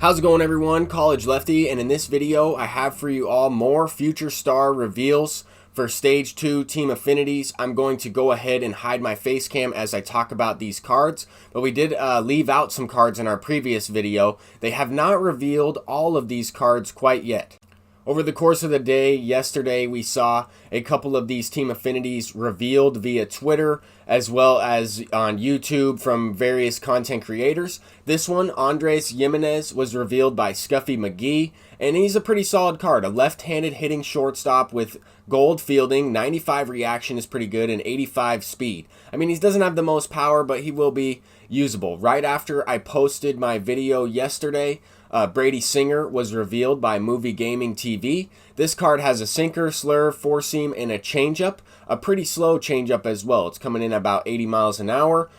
How's it going, everyone? College Lefty, and in this video I have for you all more future star reveals for Stage 2 Team Affinities. I'm going to go ahead and hide my face cam as I talk about these cards, but we did leave out some cards in our previous video. They have not revealed all of these cards quite yet. Over the course of the day, yesterday, we saw a couple of these Team Affinities revealed via Twitter, as well as on YouTube from various content creators. This one, Andres Jimenez, was revealed by Scuffy McGee, and he's a pretty solid card. A left-handed hitting shortstop with gold fielding, 95 reaction is pretty good, and 85 speed. I mean, he doesn't have the most power, but he will be usable. Right after I posted my video yesterday, Brady Singer was revealed by Movie Gaming TV. This card has a sinker, slur, four seam, and a changeup. A pretty slow changeup as well. It's coming in about 80 miles an hour.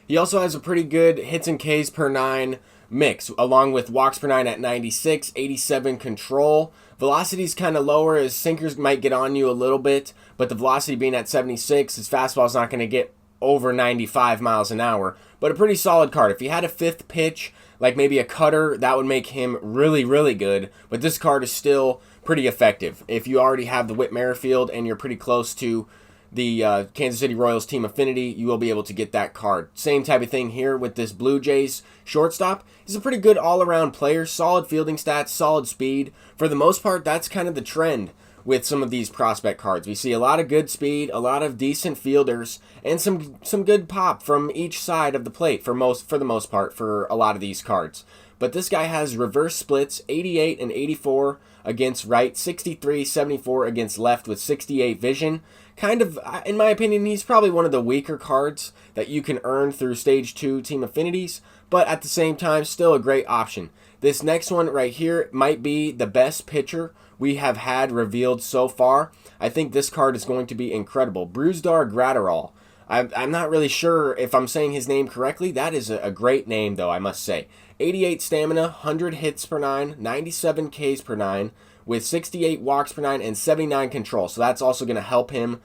He also has a pretty good hits and Ks per 9 mix, along with walks per 9 at 96, 87 control. Velocity's kind of lower, his sinkers might get on you a little bit, but the velocity being at 76, his fastball's not going to get over 95 miles an hour. But a pretty solid card. If he had a fifth pitch, like maybe a cutter, that would make him really, really good. But this card is still pretty effective. If you already have the Whit Merrifield and you're pretty close to the Kansas City Royals Team Affinity, you will be able to get that card. Same type of thing here with this Blue Jays shortstop. He's a pretty good all-around player, solid fielding stats, solid speed. For the most part, that's kind of the trend with some of these prospect cards. We see a lot of good speed, a lot of decent fielders, and some good pop from each side of the plate for the most part for a lot of these cards. But this guy has reverse splits, 88 and 84 against right, 63, 74 against left with 68 vision. Kind of, in my opinion, he's probably one of the weaker cards that you can earn through Stage 2 Team Affinities, but at the same time, still a great option. This next one right here might be the best pitcher we have had revealed so far. I think this card is going to be incredible. Bruzdar Graterol. I'm not really sure if I'm saying his name correctly. That is a great name, though, I must say. 88 stamina, 100 hits per 9, 97 Ks per 9, with 68 walks per 9 and 79 control. So that's also going to help him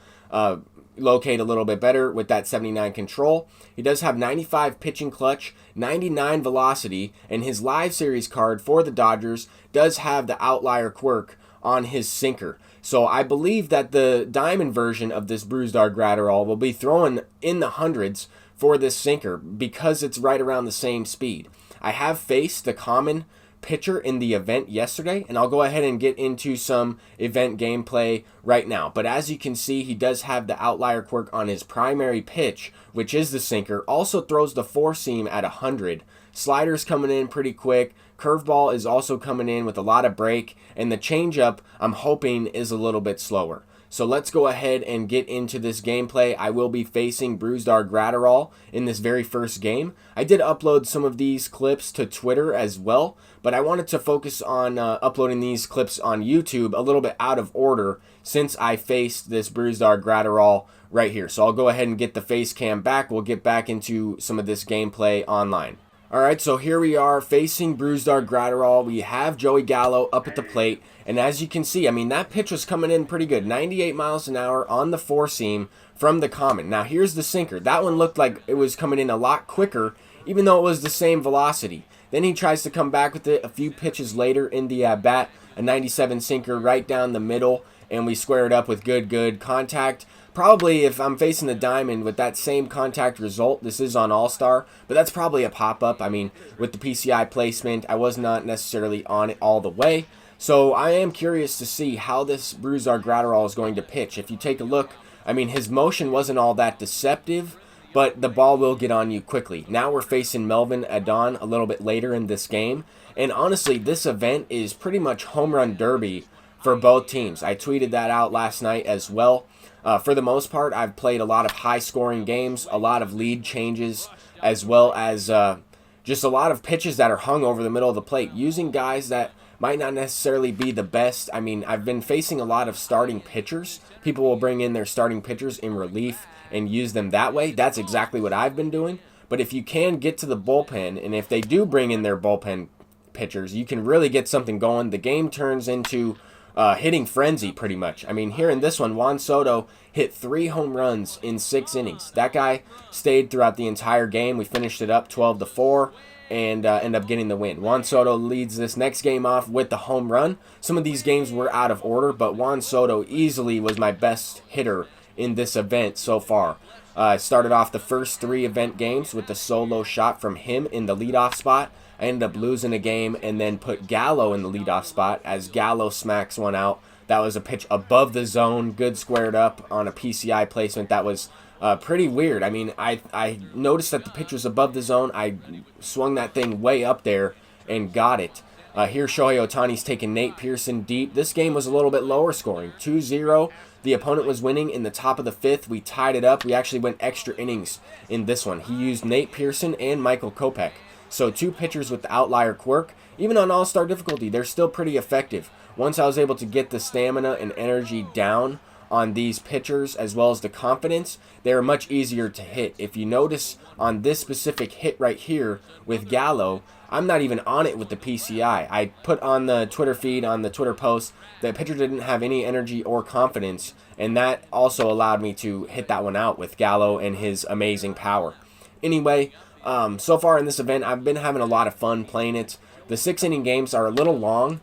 locate a little bit better with that 79 control. He does have 95 pitching clutch, 99 velocity, and his live series card for the Dodgers does have the outlier quirk on his sinker. So I believe that the diamond version of this Bruzdar Graterol will be throwing in the hundreds for this sinker because it's right around the same speed. I have faced the common pitcher in the event yesterday, and I'll go ahead and get into some event gameplay right now. But as you can see, he does have the outlier quirk on his primary pitch, which is the sinker. Also throws the four seam at 100. Slider's coming in pretty quick. Curveball is also coming in with a lot of break, and the changeup, I'm hoping, is a little bit slower. So let's go ahead and get into this gameplay. I will be facing Bruzdar Graterol in this very first game. I did upload some of these clips to Twitter as well, but I wanted to focus on uploading these clips on YouTube a little bit out of order since I faced this Bruzdar Graterol right here. So I'll go ahead and get the face cam back. We'll get back into some of this gameplay online. Alright, so here we are facing Bruzdar Graterol. We have Joey Gallo up at the plate, and as you can see, I mean, that pitch was coming in pretty good. 98 miles an hour on the four seam from the common. Now, here's the sinker. That one looked like it was coming in a lot quicker, even though it was the same velocity. Then he tries to come back with it a few pitches later in the at-bat, a 97 sinker right down the middle, and we square it up with good contact. Probably if I'm facing the diamond with that same contact result, this is on All-Star, but that's probably a pop-up. I mean, with the PCI placement, I was not necessarily on it all the way. So I am curious to see how this Bruzdar Graterol is going to pitch. If you take a look, I mean, his motion wasn't all that deceptive, but the ball will get on you quickly. Now we're facing Melvin Adon a little bit later in this game, and honestly, this event is pretty much home run derby for both teams. I tweeted that out last night as well. For the most part, I've played a lot of high-scoring games, a lot of lead changes, as well as just a lot of pitches that are hung over the middle of the plate, using guys that might not necessarily be the best. I mean, I've been facing a lot of starting pitchers. People will bring in their starting pitchers in relief and use them that way. That's exactly what I've been doing. But if you can get to the bullpen, and if they do bring in their bullpen pitchers, you can really get something going. The game turns into hitting frenzy pretty much. I mean, here in this one, Juan Soto hit 3 home runs in 6 innings. That guy stayed throughout the entire game. We finished it up 12-4 and end up getting the win. Juan Soto leads this next game off with the home run. Some of these games were out of order, but Juan Soto easily was my best hitter in this event so far. Started off the first 3 event games with the solo shot from him in the leadoff spot. I ended up losing a game and then put Gallo in the leadoff spot as Gallo smacks one out. That was a pitch above the zone, good squared up on a PCI placement. That was pretty weird. I mean, I noticed that the pitch was above the zone. I swung that thing way up there and got it. Here, Shohei Ohtani's taking Nate Pearson deep. This game was a little bit lower scoring, 2-0. The opponent was winning in the top of the 5th. We tied it up. We actually went extra innings in this one. He used Nate Pearson and Michael Kopech. So 2 pitchers with the outlier quirk. Even on all-star difficulty, they're still pretty effective. Once I was able to get the stamina and energy down on these pitchers as well as the confidence, they are much easier to hit. If you notice on this specific hit right here with Gallo, I'm not even on it with the PCI. I put on the Twitter feed, on the Twitter post, that pitcher didn't have any energy or confidence, and that also allowed me to hit that one out with Gallo and his amazing power. Anyway, so far in this event, I've been having a lot of fun playing it. The 6-inning games are a little long.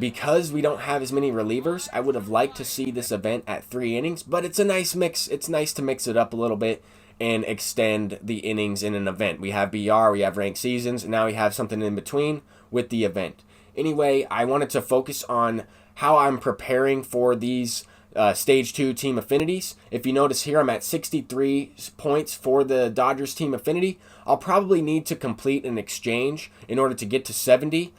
Because we don't have as many relievers, I would have liked to see this event at 3 innings, but it's a nice mix. It's nice to mix it up a little bit and extend the innings in an event. We have BR, we have ranked seasons, and now we have something in between with the event. Anyway, I wanted to focus on how I'm preparing for these Stage 2 team affinities. If you notice here, I'm at 63 points for the Dodgers team affinity. I'll probably need to complete an exchange in order to get to 70.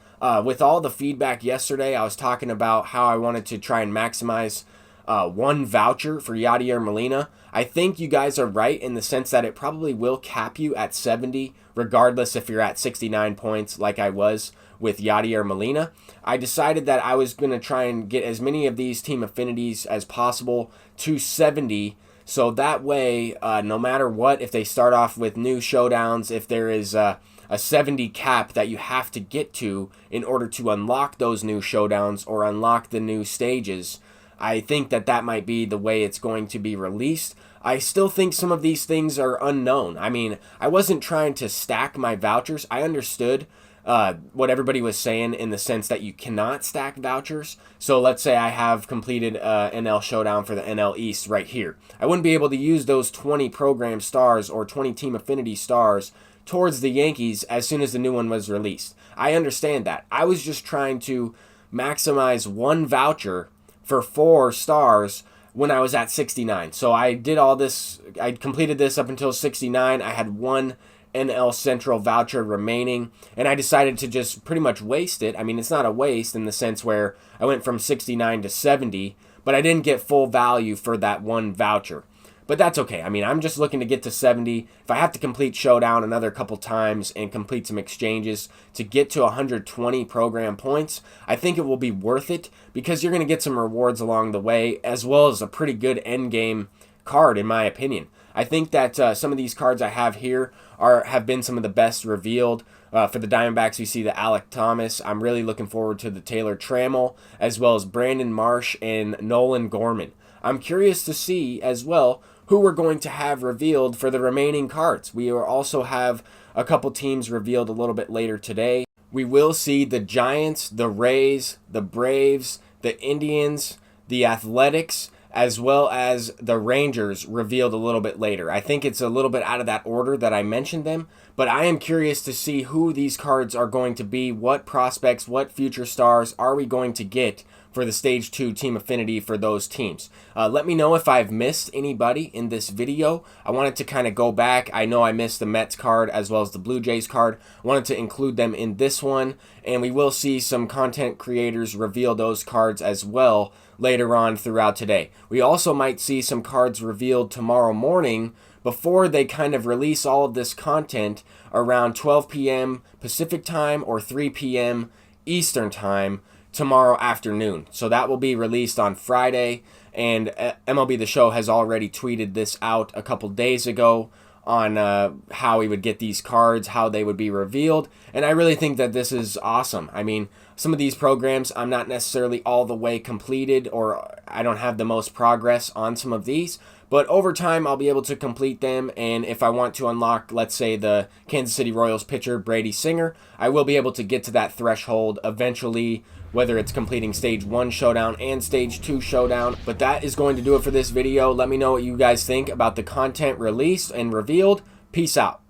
With all the feedback yesterday, I was talking about how I wanted to try and maximize 1 voucher for Yadier Molina. I think you guys are right in the sense that it probably will cap you at 70, regardless if you're at 69 points like I was with Yadier Molina. I decided that I was going to try and get as many of these team affinities as possible to 70, so that way, no matter what, if they start off with new showdowns, if there is a 70 cap that you have to get to in order to unlock those new showdowns or unlock the new stages, I think that that might be the way it's going to be released. I still think some of these things are unknown. I mean, I wasn't trying to stack my vouchers. I understood what everybody was saying in the sense that you cannot stack vouchers. So let's say I have completed NL Showdown for the NL East right here. I wouldn't be able to use those 20 program stars or 20 team affinity stars towards the Yankees as soon as the new one was released. I understand that. I was just trying to maximize 1 voucher for 4 stars when I was at 69. So I did all this, I completed this up until 69. I had 1 NL Central voucher remaining, and I decided to just pretty much waste it. I mean, it's not a waste in the sense where I went from 69 to 70, but I didn't get full value for that 1 voucher. But that's okay. I mean, I'm just looking to get to 70. If I have to complete Showdown another couple times and complete some exchanges to get to 120 program points, I think it will be worth it because you're going to get some rewards along the way as well as a pretty good endgame card, in my opinion. I think that some of these cards I have here have been some of the best revealed. For the Diamondbacks, we see the Alec Thomas. I'm really looking forward to the Taylor Trammell, as well as Brandon Marsh and Nolan Gorman. I'm curious to see as well who we're going to have revealed for the remaining cards. We will also have a couple teams revealed a little bit later today. We will see the Giants, the Rays, the Braves, the Indians, the Athletics, as well as the Rangers revealed a little bit later. I think it's a little bit out of that order that I mentioned them, but I am curious to see who these cards are going to be, what prospects, what future stars are we going to get for the Stage 2 team affinity for those teams. Let me know if I've missed anybody in this video. I wanted to kind of go back. I know I missed the Mets card as well as the Blue Jays card. I wanted to include them in this one, and we will see some content creators reveal those cards as well later on throughout today. We also might see some cards revealed tomorrow morning before they kind of release all of this content around 12 p.m. Pacific time or 3 p.m. Eastern time tomorrow afternoon. So that will be released on Friday, and MLB The Show has already tweeted this out a couple days ago on how he would get these cards, how they would be revealed, and I really think that this is awesome. I mean, some of these programs I'm not necessarily all the way completed, or I don't have the most progress on some of these, but over time I'll be able to complete them, and if I want to unlock, let's say, the Kansas City Royals pitcher Brady Singer, I will be able to get to that threshold eventually, whether it's completing Stage 1 Showdown and Stage 2 Showdown. But that is going to do it for this video. Let me know what you guys think about the content released and revealed. Peace out.